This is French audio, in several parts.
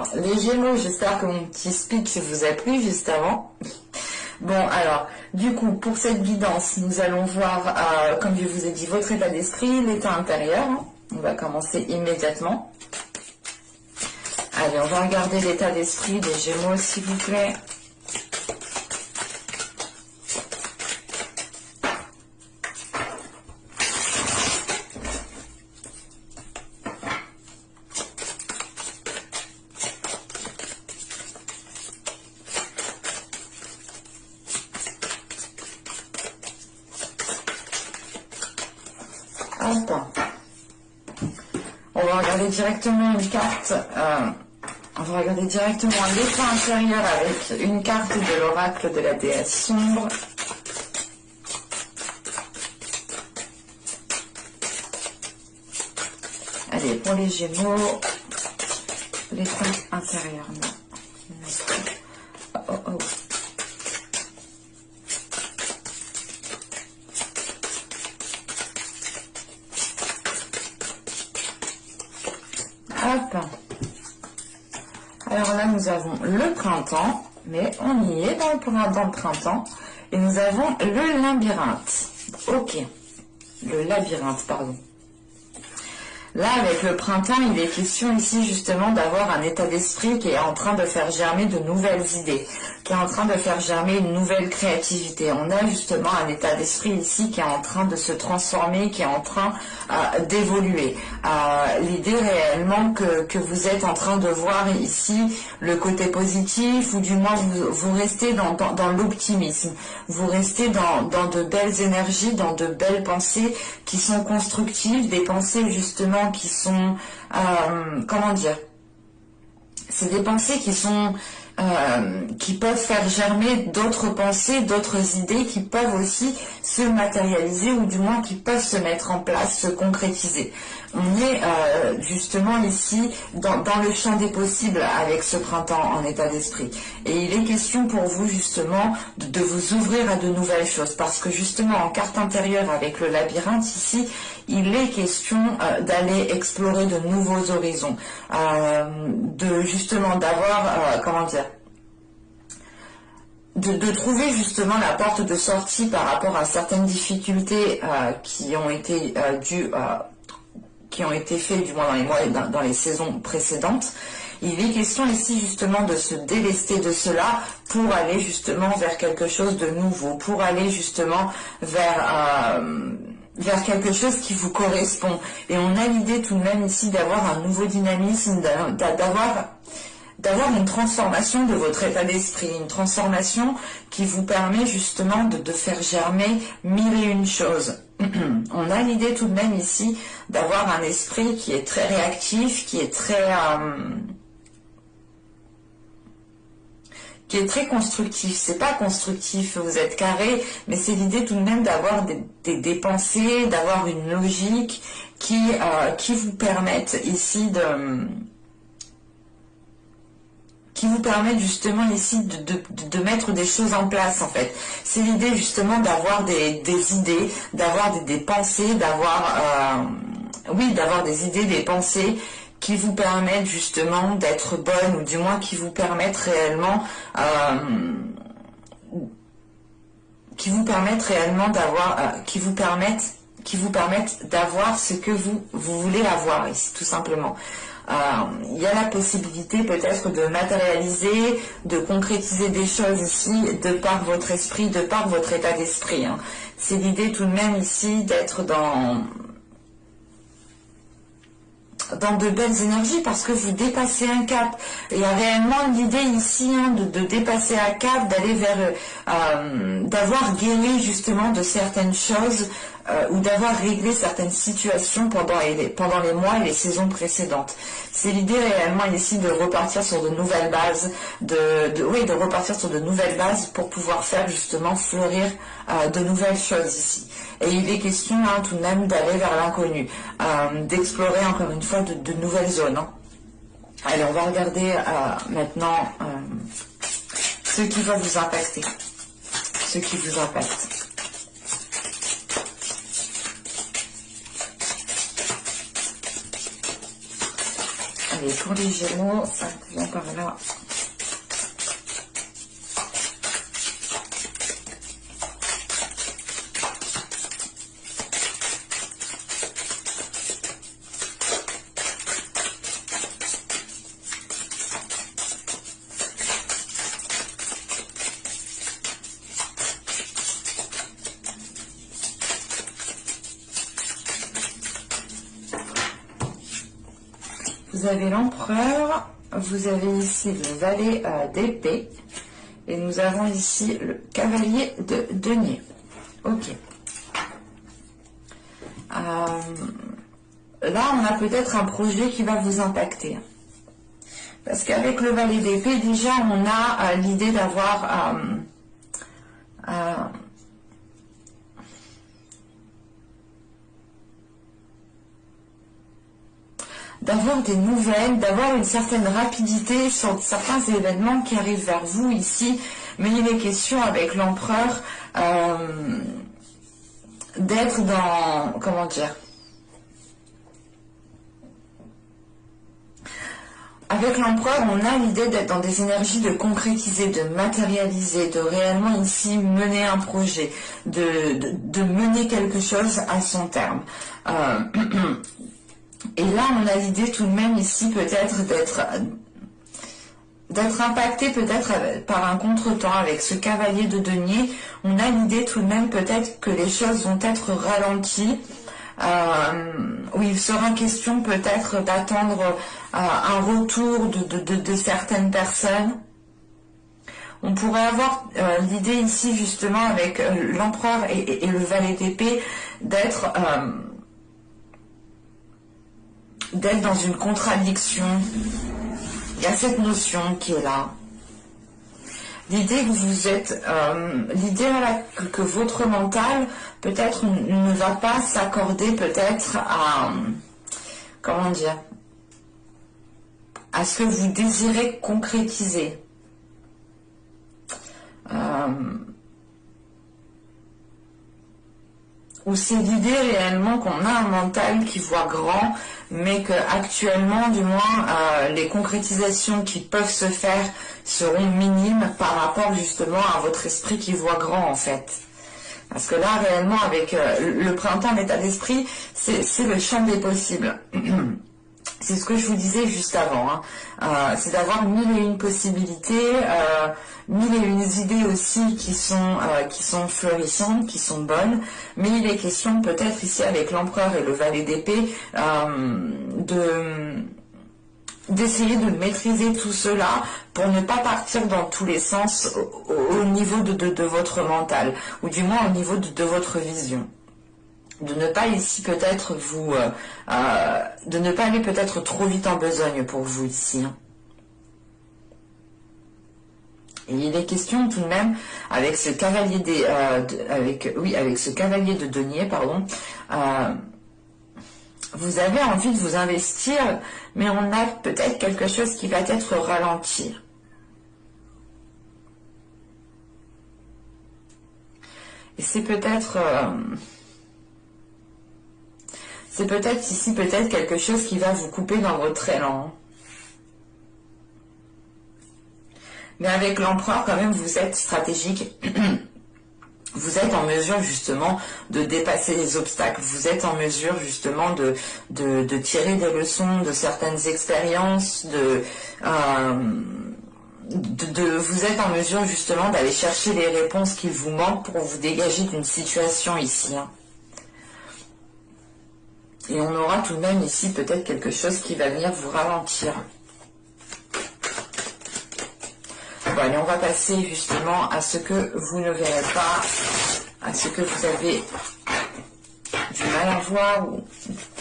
Alors, les Gémeaux, j'espère que mon petit speech vous a plu juste avant. Bon, alors, du coup, pour cette guidance, nous allons voir, comme je vous ai dit, votre état d'esprit, l'état intérieur. On va commencer immédiatement. Allez, on va regarder l'état d'esprit des Gémeaux, s'il vous plaît. On va regarder directement une carte, on va regarder directement l'état intérieur avec une carte de l'oracle de la déesse sombre. Allez, pour les Gémeaux, l'état intérieur, non. Oh, oh, oh. Hop. Alors là, nous avons le printemps, mais on y est dans le printemps. Et nous avons le labyrinthe. Ok. Le labyrinthe, pardon. Là, avec le printemps, il est question ici justement d'avoir un état d'esprit qui est en train de faire germer de nouvelles idées, qui est en train de faire germer une nouvelle créativité. On a justement un état d'esprit ici qui est en train de se transformer, qui est en train d'évoluer. L'idée réellement que vous êtes en train de voir ici le côté positif, ou du moins vous restez dans l'optimisme, vous restez dans de belles énergies, dans de belles pensées qui sont constructives, des pensées justement qui sont, comment dire, c'est des pensées qui sont, qui peuvent faire germer d'autres pensées, d'autres idées qui peuvent aussi se matérialiser, ou du moins qui peuvent se mettre en place, se concrétiser. On est justement ici dans le champ des possibles avec ce printemps en état d'esprit. Et il est question pour vous justement de vous ouvrir à de nouvelles choses, parce que justement en carte intérieure avec le labyrinthe ici, il est question d'aller explorer de nouveaux horizons, de justement d'avoir, comment dire, de trouver justement la porte de sortie par rapport à certaines difficultés qui ont été dues, qui ont été faites du moins dans les mois et dans les saisons précédentes. Il est question ici justement de se délester de cela pour aller justement vers quelque chose de nouveau, pour aller justement vers quelque chose qui vous correspond. Et on a l'idée tout de même ici d'avoir un nouveau dynamisme, d'avoir une transformation de votre état d'esprit, une transformation qui vous permet justement de faire germer mille et une choses. On a l'idée tout de même ici d'avoir un esprit qui est très réactif, qui est très constructif. C'est pas constructif, vous êtes carré, mais c'est l'idée tout de même d'avoir des pensées, d'avoir une logique qui vous permettent ici qui vous permettent justement ici de mettre des choses en place en fait. C'est l'idée justement d'avoir des idées, d'avoir des pensées, d'avoir d'avoir des idées, des pensées qui vous permettent justement d'être bonnes, ou du moins qui vous permettent réellement d'avoir qui vous permettent d'avoir ce que vous voulez avoir ici, tout simplement. Il y a la possibilité peut-être de matérialiser, de concrétiser des choses ici de par votre esprit, de par votre état d'esprit. Hein. C'est l'idée tout de même ici d'être dans de belles énergies, parce que vous dépassez un cap. Il y a réellement l'idée ici de dépasser un cap, d'aller vers d'avoir guéri justement de certaines choses, ou d'avoir réglé certaines situations pendant les mois et les saisons précédentes. C'est l'idée réellement ici de repartir sur de nouvelles bases, de repartir sur de nouvelles bases pour pouvoir faire justement fleurir de nouvelles choses ici. Et il est question tout de même d'aller vers l'inconnu, d'explorer encore une fois de nouvelles zones. Hein. Allez, on va regarder maintenant ce qui va vous impacter, ce qui vous impacte. Allez, pour les Gémeaux, ça vient par là. Vous avez l'empereur, vous avez ici le valet d'épée et nous avons ici le cavalier de denier. Ok. Là, on a peut-être un projet qui va vous impacter. Parce qu'avec le valet d'épée, déjà, on a l'idée d'avoir... d'avoir des nouvelles, d'avoir une certaine rapidité sur certains événements qui arrivent vers vous ici, mais il est question avec l'empereur d'être dans, comment dire, avec l'empereur, on a l'idée d'être dans des énergies de concrétiser, de matérialiser, de réellement ici mener un projet, de mener quelque chose à son terme. Et là, on a l'idée tout de même ici peut-être d'être impacté peut-être par un contretemps avec ce cavalier de denier. On a l'idée tout de même peut-être que les choses vont être ralenties. Où il sera question peut-être d'attendre un retour de certaines personnes. On pourrait avoir l'idée ici justement avec l'empereur et le valet d'épée d'être dans une contradiction. Il y a cette notion qui est là. L'idée que vous êtes, l'idée voilà, que votre mental peut-être ne va pas s'accorder peut-être à, comment dire, à ce que vous désirez concrétiser. Ou c'est l'idée réellement qu'on a un mental qui voit grand, mais que actuellement, du moins, les concrétisations qui peuvent se faire seront minimes par rapport justement à votre esprit qui voit grand en fait. Parce que là, réellement, avec le printemps en état d'esprit, c'est le champ des possibles. C'est ce que je vous disais juste avant. Hein. C'est d'avoir mille et une possibilités, mille et une idées aussi qui sont florissantes, qui sont bonnes. Mais il est question peut-être ici avec l'empereur et le valet d'épée d'essayer de maîtriser tout cela pour ne pas partir dans tous les sens au niveau de votre mental, ou du moins au niveau de votre vision. De ne pas ici peut-être de ne pas aller peut-être trop vite en besogne pour vous ici. Hein. Et il est question tout de même avec ce cavalier avec ce cavalier de denier, pardon. Vous avez envie de vous investir, mais on a peut-être quelque chose qui va être ralenti. Et c'est peut-être ici peut-être quelque chose qui va vous couper dans votre élan. Mais avec l'empereur, quand même, vous êtes stratégique. Vous êtes en mesure justement de dépasser les obstacles. Vous êtes en mesure justement de tirer des leçons de certaines expériences, vous êtes en mesure justement d'aller chercher les réponses qu'il vous manque pour vous dégager d'une situation ici. Hein. Et on aura tout de même ici peut-être quelque chose qui va venir vous ralentir. Bon, allez, on va passer justement à ce que vous ne verrez pas, à ce que vous avez du mal à voir, ou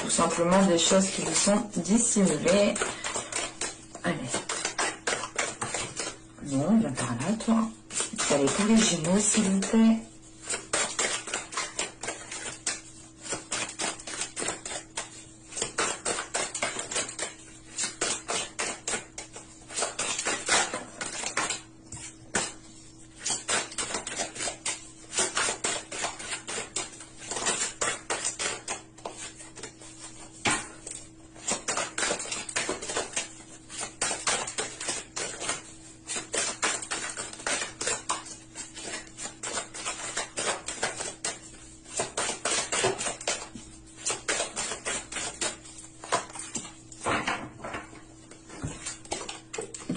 tout simplement des choses qui vous sont dissimulées. Allez. Non, viens par là, toi. Allez, pour les Gémeaux, s'il vous plaît.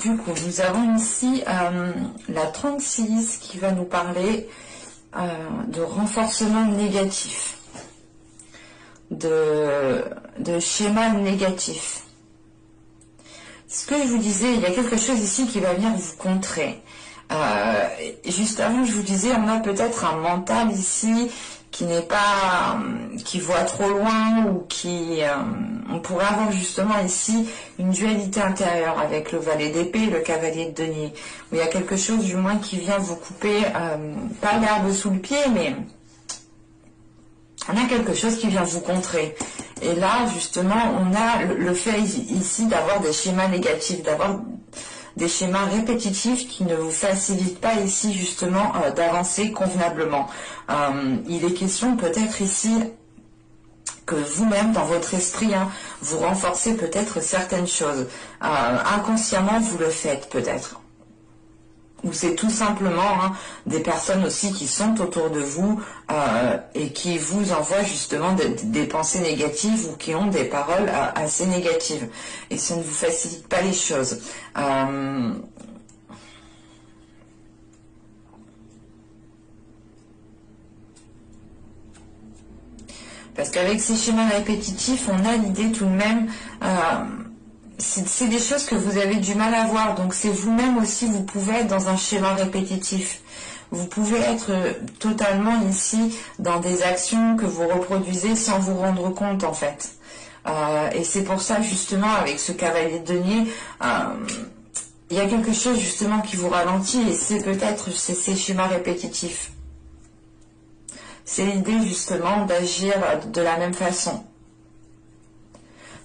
du coup, nous avons ici la 36 qui va nous parler de renforcement négatif, de schéma négatif. Ce que je vous disais, il y a quelque chose ici qui va venir vous contrer. Juste avant, je vous disais, on a peut-être un mental ici qui n'est pas, qui voit trop loin, ou qui, on pourrait avoir justement ici une dualité intérieure avec le valet d'épée et le cavalier de denier, où il y a quelque chose du moins qui vient vous couper, pas l'herbe sous le pied, mais on a quelque chose qui vient vous contrer. Et là, justement, on a le fait ici d'avoir des schémas négatifs, d'avoir des schémas répétitifs qui ne vous facilitent pas ici, justement, d'avancer convenablement. Il est question peut-être ici que vous-même, dans votre esprit, hein, vous renforcez peut-être certaines choses. Inconsciemment, vous le faites peut-être. Ou c'est tout simplement des personnes aussi qui sont autour de vous et qui vous envoient justement des pensées négatives, ou qui ont des paroles assez négatives. Et ça ne vous facilite pas les choses. Parce qu'avec ces schémas répétitifs, on a l'idée tout de même... c'est des choses que vous avez du mal à voir, donc c'est vous-même aussi, vous pouvez être dans un schéma répétitif. Vous pouvez être totalement ici dans des actions que vous reproduisez sans vous rendre compte en fait. Et c'est pour ça justement avec ce cavalier de denier, il y a quelque chose justement qui vous ralentit, et c'est peut-être ces schémas répétitifs. C'est l'idée justement d'agir de la même façon.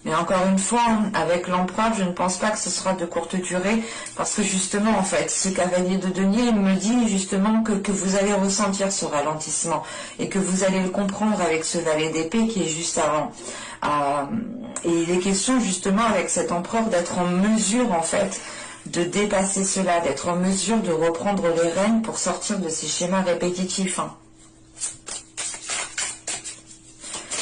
Mais encore une fois, avec l'empereur, je ne pense pas que ce sera de courte durée, parce que justement, en fait, ce cavalier de denier me dit justement que vous allez ressentir ce ralentissement, et que vous allez le comprendre avec ce valet d'épée qui est juste avant. Et il est question justement avec cet empereur d'être en mesure, en fait, de dépasser cela, d'être en mesure de reprendre les rênes pour sortir de ces schémas répétitifs.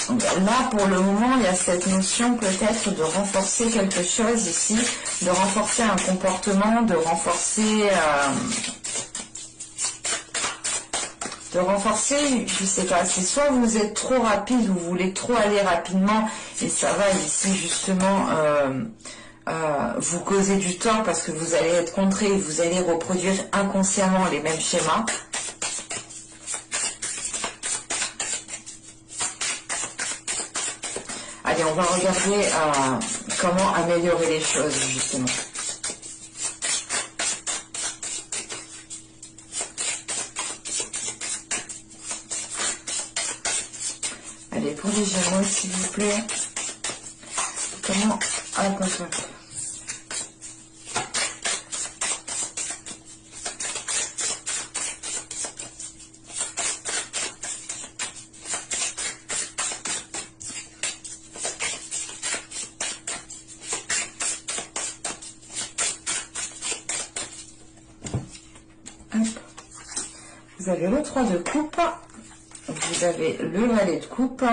Donc là, pour le moment, il y a cette notion peut-être de renforcer quelque chose ici, de renforcer un comportement, de renforcer, je sais pas, c'est soit vous êtes trop rapide, ou vous voulez trop aller rapidement, et ça va ici justement vous causer du tort, parce que vous allez être contré, et vous allez reproduire inconsciemment les mêmes schémas. Allez, on va regarder comment améliorer les choses, justement. Allez, pour les Gémeaux, s'il vous plaît. Comment... Vous avez le 3 de coupe, vous avez le valet de coupe,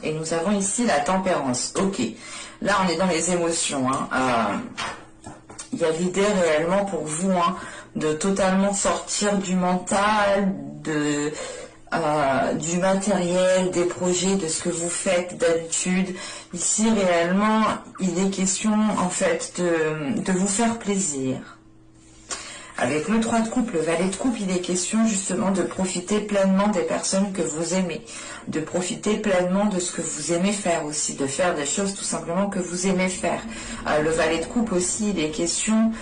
et nous avons ici la tempérance. Ok, là on est dans les émotions. Il y a l'idée réellement pour vous de totalement sortir du mental, du matériel, des projets, de ce que vous faites d'habitude. Ici réellement, il est question en fait de vous faire plaisir. Avec le 3 de coupe, le valet de coupe, il est question justement de profiter pleinement des personnes que vous aimez, de profiter pleinement de ce que vous aimez faire aussi, de faire des choses tout simplement que vous aimez faire. Le valet de coupe aussi, il est question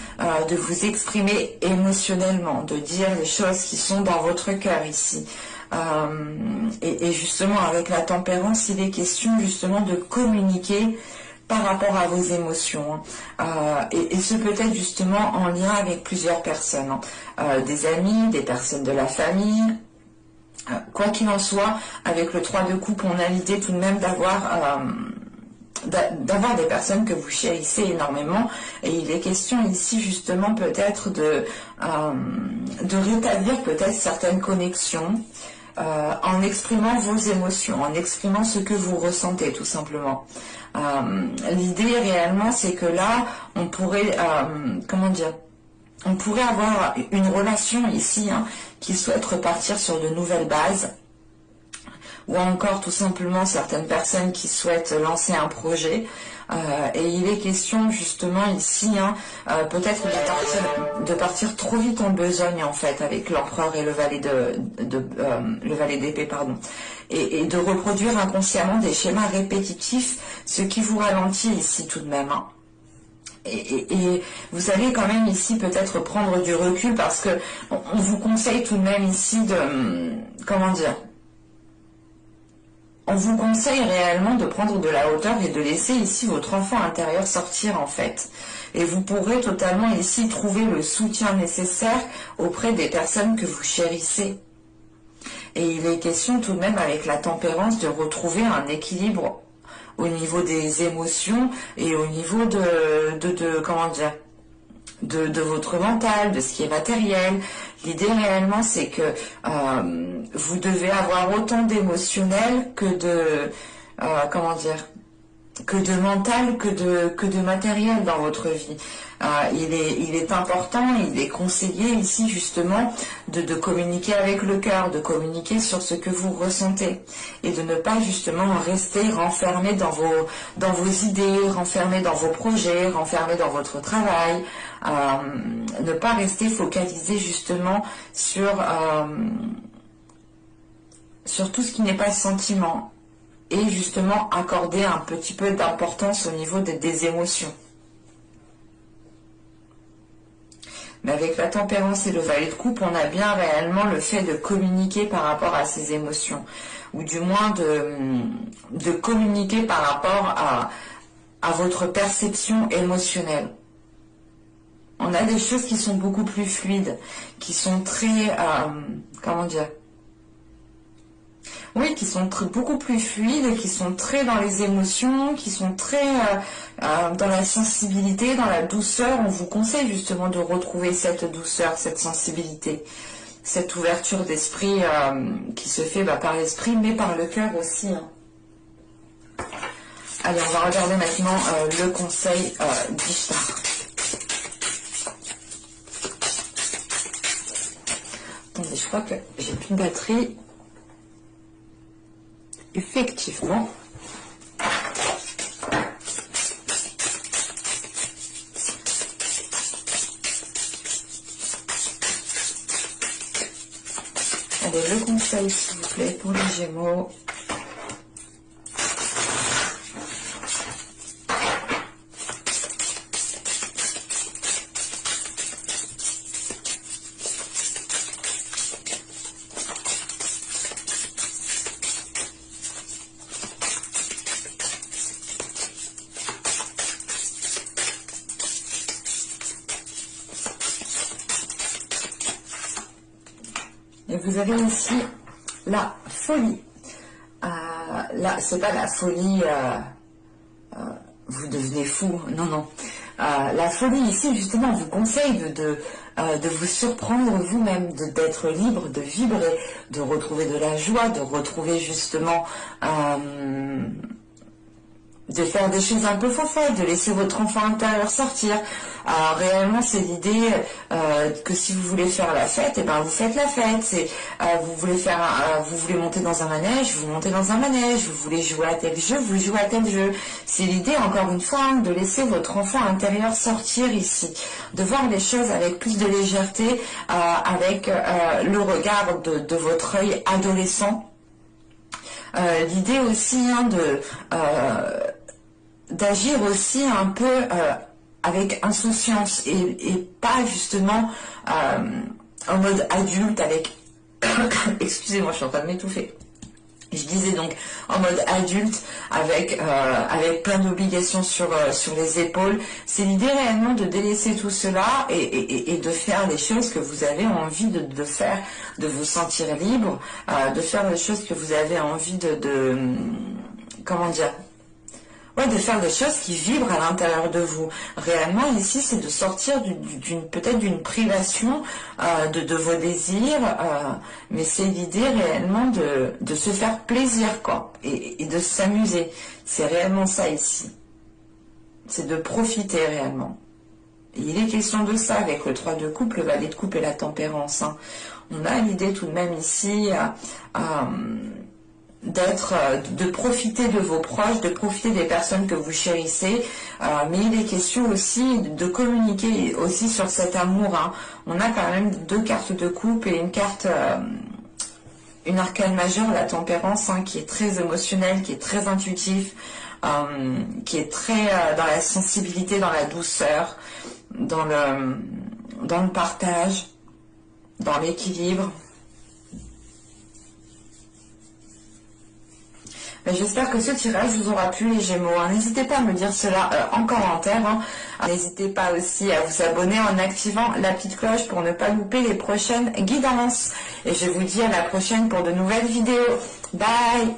de vous exprimer émotionnellement, de dire les choses qui sont dans votre cœur ici. Et justement, avec la tempérance, il est question justement de communiquer par rapport à vos émotions, et ce peut être justement en lien avec plusieurs personnes, des amis, des personnes de la famille, quoi qu'il en soit. Avec le 3 de coupe, on a l'idée tout de même d'avoir des personnes que vous chérissez énormément, et il est question ici justement peut-être de rétablir peut-être certaines connexions, en exprimant vos émotions, en exprimant ce que vous ressentez tout simplement. L'idée réellement c'est que là on pourrait, comment dire, on pourrait avoir une relation ici qui souhaite repartir sur de nouvelles bases, ou encore tout simplement certaines personnes qui souhaitent lancer un projet. Et il est question justement ici peut-être de partir trop vite en besogne en fait avec l'empereur et le valet le valet d'épée, pardon, et de reproduire inconsciemment des schémas répétitifs, ce qui vous ralentit ici tout de même. Et vous allez quand même ici peut-être prendre du recul parce que on vous conseille tout de même ici de, comment dire, on vous conseille réellement de prendre de la hauteur et de laisser ici votre enfant intérieur sortir en fait. Et vous pourrez totalement ici trouver le soutien nécessaire auprès des personnes que vous chérissez. Et il est question tout de même avec la tempérance de retrouver un équilibre au niveau des émotions et au niveau comment dire, de votre mental, de ce qui est matériel. L'idée réellement c'est que vous devez avoir autant d'émotionnel que de comment dire, que de mental, que de matériel dans votre vie. Il est important, il est conseillé ici justement de communiquer avec le cœur, de communiquer sur ce que vous ressentez et de ne pas justement rester renfermé dans vos idées, renfermé dans vos projets, renfermé dans votre travail, ne pas rester focalisé justement sur tout ce qui n'est pas sentiment, et justement accorder un petit peu d'importance au niveau des émotions. Mais avec la tempérance et le valet de coupe, on a bien réellement le fait de communiquer par rapport à ces émotions, ou du moins de communiquer par rapport à votre perception émotionnelle. On a des choses qui sont beaucoup plus fluides, qui sont très, comment dire, oui, qui sont beaucoup plus fluides, qui sont très dans les émotions, qui sont très dans la sensibilité, dans la douceur. On vous conseille justement de retrouver cette douceur, cette sensibilité, cette ouverture d'esprit qui se fait par l'esprit, mais par le cœur aussi. Allez, on va regarder maintenant le conseil d'Ishtar. Attendez, je crois que j'ai plus de batterie. Effectivement. Allez, le conseil s'il vous plaît pour les Gémeaux. Et vous avez ici la folie. Là, c'est pas la folie, vous devenez fou, non, non. La folie ici, justement, on vous conseille de vous surprendre vous-même, d'être libre, de vibrer, de retrouver de la joie, de retrouver justement... de faire des choses un peu folles, de laisser votre enfant intérieur sortir. Réellement, c'est l'idée que si vous voulez faire la fête, et ben vous faites la fête. C'est vous voulez monter dans un manège, vous montez dans un manège. Vous voulez jouer à tel jeu, vous jouez à tel jeu. C'est l'idée, encore une fois, de laisser votre enfant intérieur sortir ici, de voir les choses avec plus de légèreté, avec le regard de votre œil adolescent. L'idée aussi d'agir aussi un peu avec insouciance et pas justement en mode adulte avec excusez-moi, je suis en train de m'étouffer. Je disais donc en mode adulte avec plein d'obligations sur les épaules. C'est l'idée réellement de délaisser tout cela et de faire les choses que vous avez envie de faire, de vous sentir libre, de faire les choses que vous avez envie comment dire, Ouais, de faire des choses qui vibrent à l'intérieur de vous. Réellement, ici, c'est de sortir peut-être d'une privation de vos désirs, mais c'est l'idée réellement de se faire plaisir, quoi, et de s'amuser. C'est réellement ça ici. C'est de profiter réellement. Et il est question de ça avec le 3 de coupe, le valet de coupe et la tempérance. Hein. On a l'idée tout de même ici de profiter de vos proches, de profiter des personnes que vous chérissez, mais il est question aussi de communiquer aussi sur cet amour. Hein. On a quand même 2 cartes de coupe et une carte, une arcane majeure, la tempérance, hein, qui est très émotionnelle, qui est très intuitif, qui est très dans la sensibilité, dans la douceur, dans le partage, dans l'équilibre. J'espère que ce tirage vous aura plu, les Gémeaux. N'hésitez pas à me dire cela en commentaire. Hein. N'hésitez pas aussi à vous abonner en activant la petite cloche pour ne pas louper les prochaines guidances. Et je vous dis à la prochaine pour de nouvelles vidéos. Bye!